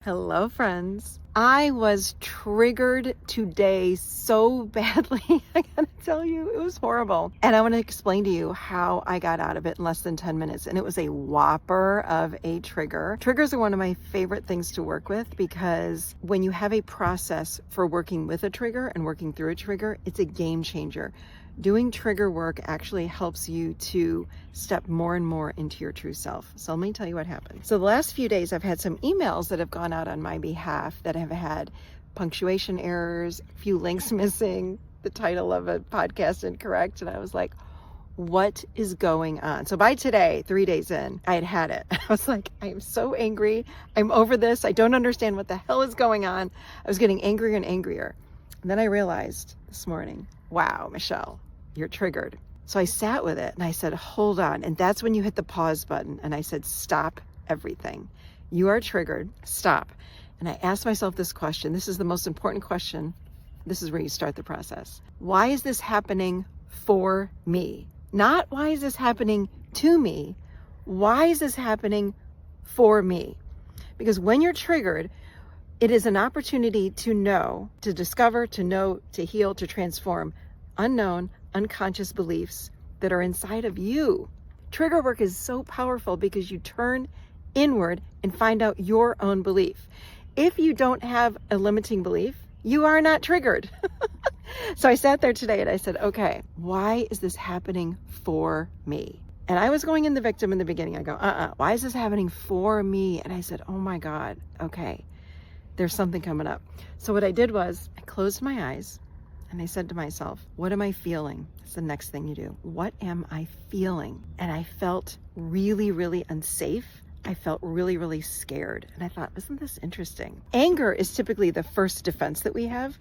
Hello, friends. I was triggered today so badly. I gotta tell you, it was horrible. And I want to explain to you how I got out of it in less than 10 minutes. And it was a whopper of a trigger. Triggers are one of my favorite things to work with because when you have a process for working with a trigger and working through a trigger, it's a game changer. Doing trigger work actually helps you to step more and more into your true self. So let me tell you what happened. So the last few days, I've had some emails that have gone out on my behalf that have had punctuation errors, a few links missing, the title of a podcast incorrect. And I was like, what is going on? So by today, 3 days in, I had it. I was like, I am so angry. I'm over this. I don't understand what the hell is going on. I was getting angrier and angrier. And then I realized this morning, wow, Michelle, you're triggered. So I sat with it and I said, hold on. And that's when you hit the pause button. And I said, stop everything. You are triggered. Stop. And I asked myself this question. This is the most important question. This is where you start the process. Why is this happening for me? Not why is this happening to me? Why is this happening for me? Because when you're triggered, it is an opportunity to know, to discover, to know, to heal, to transform unknown, unconscious beliefs that are inside of you. Trigger work is so powerful because you turn inward and find out your own belief. If you don't have a limiting belief, you are not triggered. So I sat there today and I said, okay, why is this happening for me? And I was going in the victim in the beginning. I go, why is this happening for me? And I said, oh my God, okay, there's something coming up. So what I did was I closed my eyes and I said to myself, what am I feeling? That's the next thing you do. What am I feeling? And I felt really, really unsafe. I felt really, really scared. And I thought, isn't this interesting? Anger is typically the first defense that we have.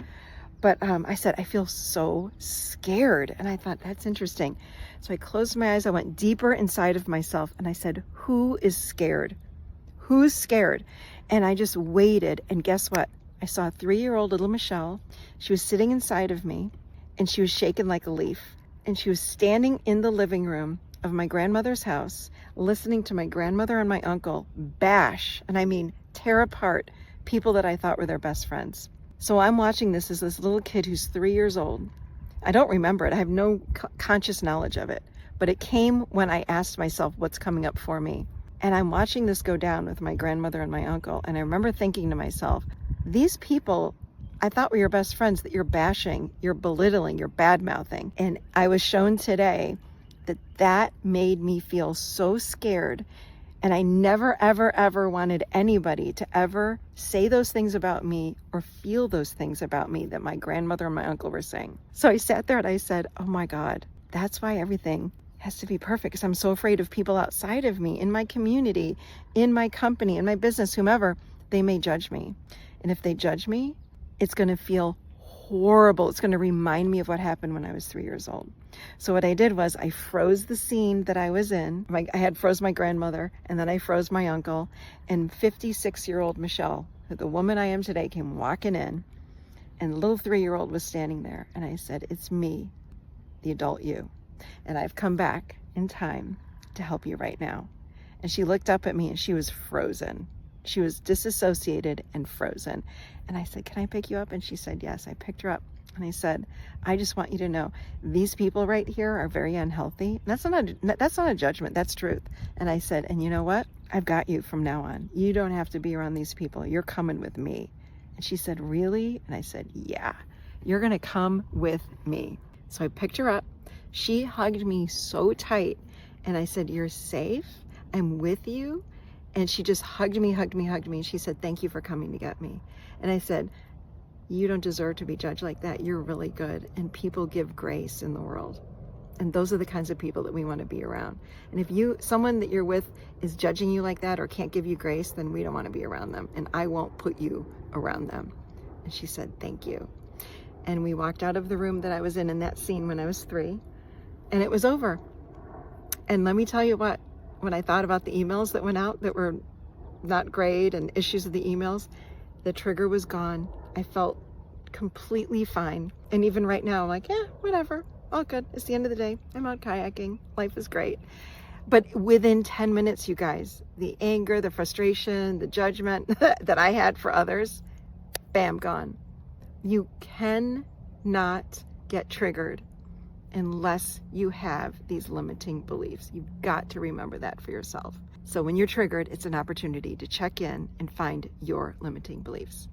But I said, I feel so scared. And I thought, that's interesting. So I closed my eyes. I went deeper inside of myself. And I said, who is scared? Who's scared? And I just waited. And guess what? I saw a 3-year-old little Michelle. She was sitting inside of me. And she was shaking like a leaf. And she was standing in the living room of my grandmother's house, listening to my grandmother and my uncle bash, and I mean tear apart, people that I thought were their best friends. So I'm watching this as this little kid who's 3 years old. I don't remember it. I have no conscious knowledge of it. But it came when I asked myself what's coming up for me. And I'm watching this go down with my grandmother and my uncle. And I remember thinking to myself, these people I thought were your best friends that you're bashing, you're belittling, you're bad-mouthing. And I was shown today that made me feel so scared. And I never, ever, ever wanted anybody to ever say those things about me or feel those things about me that my grandmother and my uncle were saying. So I sat there and I said, oh my God, that's why everything has to be perfect, because I'm so afraid of people outside of me, in my community, in my company, in my business, whomever. They may judge me. And if they judge me, it's going to feel horrible. It's going to remind me of what happened when I was 3 years old. So what I did was I froze the scene that I was in. I had froze my grandmother, and then I froze my uncle, and 56-year-old Michelle, the woman I am today, came walking in, and the little 3-year-old was standing there. And I said, it's me, the adult you. And I've come back in time to help you right now. And she looked up at me and she was frozen. She was disassociated and frozen. And I said, can I pick you up? And she said, yes. I picked her up. And I said, I just want you to know, these people right here are very unhealthy. That's not a judgment. That's truth. And I said, and you know what? I've got you from now on. You don't have to be around these people. You're coming with me. And she said, really? And I said, yeah, you're going to come with me. So I picked her up. She hugged me so tight. And I said, you're safe. I'm with you. And she just hugged me. And she said, thank you for coming to get me. And I said, you don't deserve to be judged like that. You're really good. And people give grace in the world. And those are the kinds of people that we want to be around. And if someone that you're with is judging you like that or can't give you grace, then we don't want to be around them. And I won't put you around them. And she said, thank you. And we walked out of the room that I was in that scene when I was 3. And it was over. And let me tell you what, when I thought about the emails that went out that were not great and issues of the emails, the trigger was gone. I felt completely fine. And even right now, I'm like, yeah, whatever, all good. It's the end of the day. I'm out kayaking. Life is great. But within 10 minutes, you guys, the anger, the frustration, the judgment that I had for others, bam, gone. You cannot get triggered unless you have these limiting beliefs. You've got to remember that for yourself. So when you're triggered, it's an opportunity to check in and find your limiting beliefs.